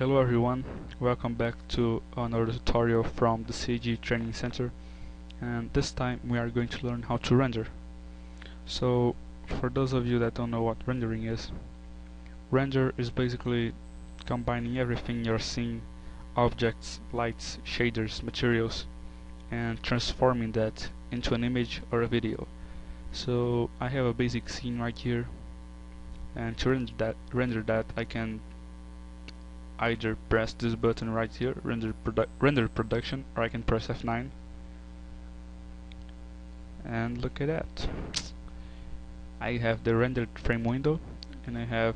Hello everyone, welcome back to another tutorial from the CG Training Center, and this time we are going to learn how to render. So for those of you that don't know what rendering is, render is basically combining everything you're seeing, objects, lights, shaders, materials, and transforming that into an image or a video. So I have a basic scene right here, and to render that I can either press this button right here, render production, or I can press F9 and look at that. I have the rendered frame window, and I have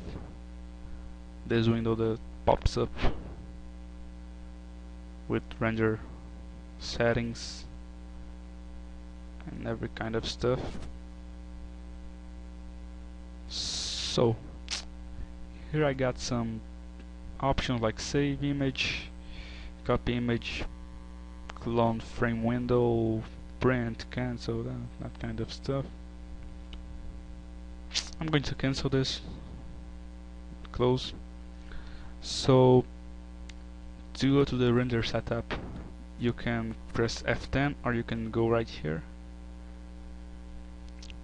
this window that pops up with render settings and every kind of stuff. So here I got some options like save image, copy image, clone frame window, print, cancel, that kind of stuff. I'm going to cancel this, close. So to go to the render setup, you can press F10 or you can go right here,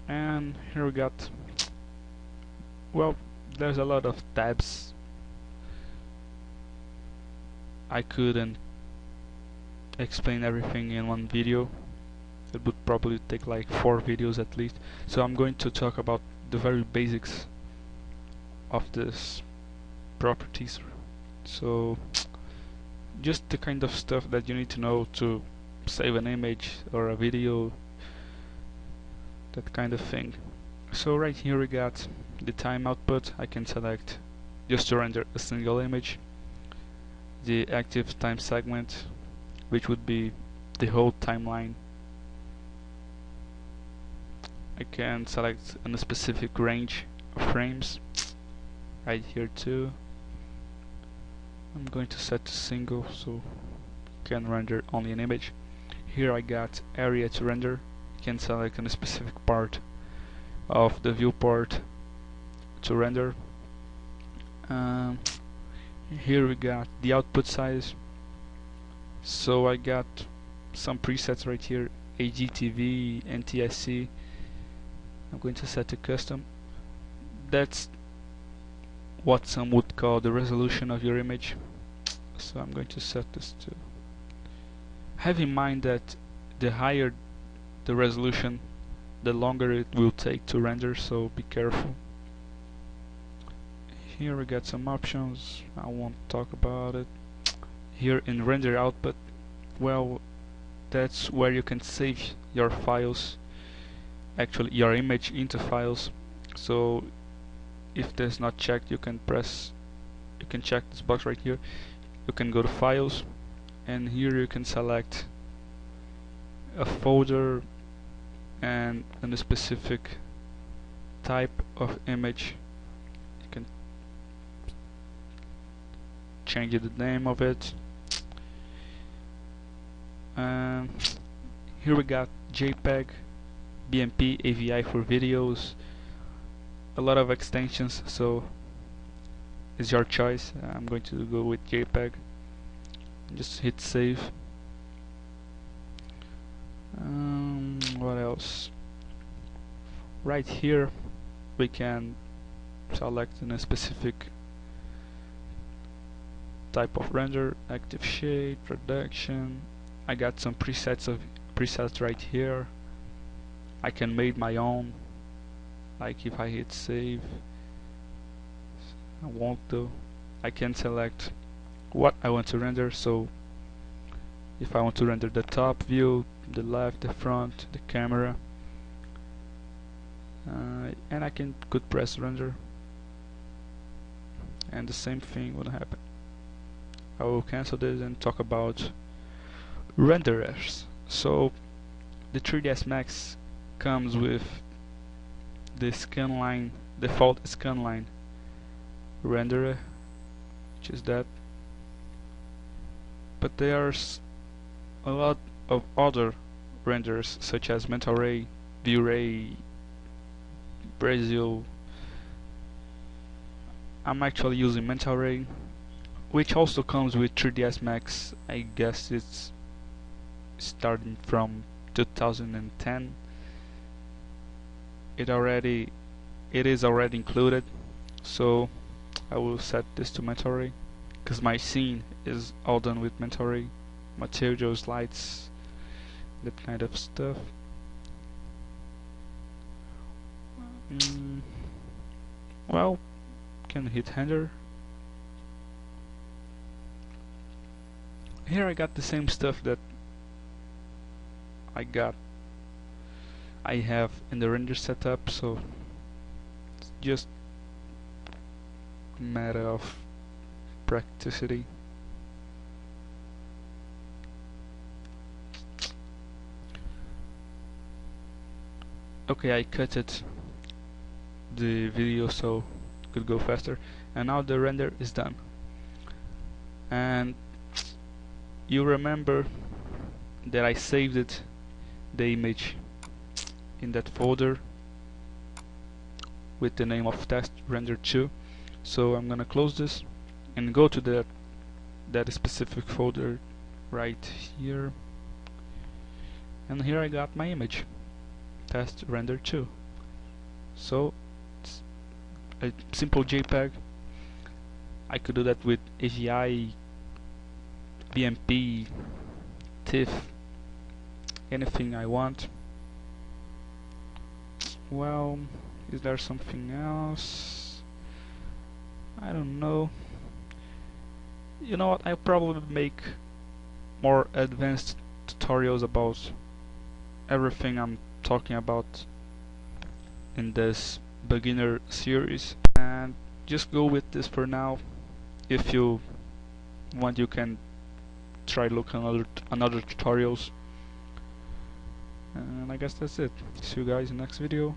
and here we got, well, there's a lot of tabs. I couldn't explain everything in one video. It would probably take like 4 videos at least. So I'm going to talk about the very basics of this properties. So just the kind of stuff that you need to know to save an image or a video, that kind of thing. So right here we got the time output. I can select just to render a single image. The active time segment, which would be the whole timeline. I can select a specific range of frames right here too. I'm going to set to single so you can render only an image. Here I got area to render. You can select a specific part of the viewport to render. Here we got the output size. So I got some presets right here, AGTV, NTSC. I'm going to set to custom. That's what some would call the resolution of your image. So I'm going to set this to. Have in mind that the higher the resolution, the longer it will take to render, so be careful. Here we got some options, I won't talk about it. Here in render output, well, that's where you can save your files, actually your image into files. So if that's not checked, you can check this box right here. You can go to files, and here you can select a folder and a specific type of image. You can change the name of it. Here we got JPEG, BMP, AVI for videos, a lot of extensions, so it's your choice. I'm going to go with JPEG. Just hit save. What else? Right here we can select a specific type of render, active shade, production. I got some presets right here. I can make my own, like if I hit save. I won't though. I can select what I want to render, so if I want to render the top view, the left, the front, the camera, and I could press render, and the same thing would happen. I will cancel this and talk about renderers. So the 3ds Max comes with the Scanline, default Scanline Renderer, which is that, but there's a lot of other renderers such as Mental Ray, V-Ray, Brazil. I'm actually using Mental Ray. which also comes with 3ds Max. I guess it's starting from 2010. It is already included, so I will set this to mandatory because my scene is all done with mandatory materials, lights, that kind of stuff. Well, can hit enter. Here I got the same stuff that I have in the render setup, so it's just a matter of practicity. Okay, I cut it the video so it could go faster, and now the render is done. And you remember that I saved the image in that folder with the name of test render 2. So I'm gonna close this and go to that specific folder right here, and here I got my image, test render 2. So it's a simple JPEG. I could do that with AVI, BMP, TIFF, anything I want. Well, is there something else? I don't know. You know what, I'll probably make more advanced tutorials about everything I'm talking about in this beginner series, and just go with this for now. If you want, you can try look another tutorials, and I guess that's it. See you guys in the next video.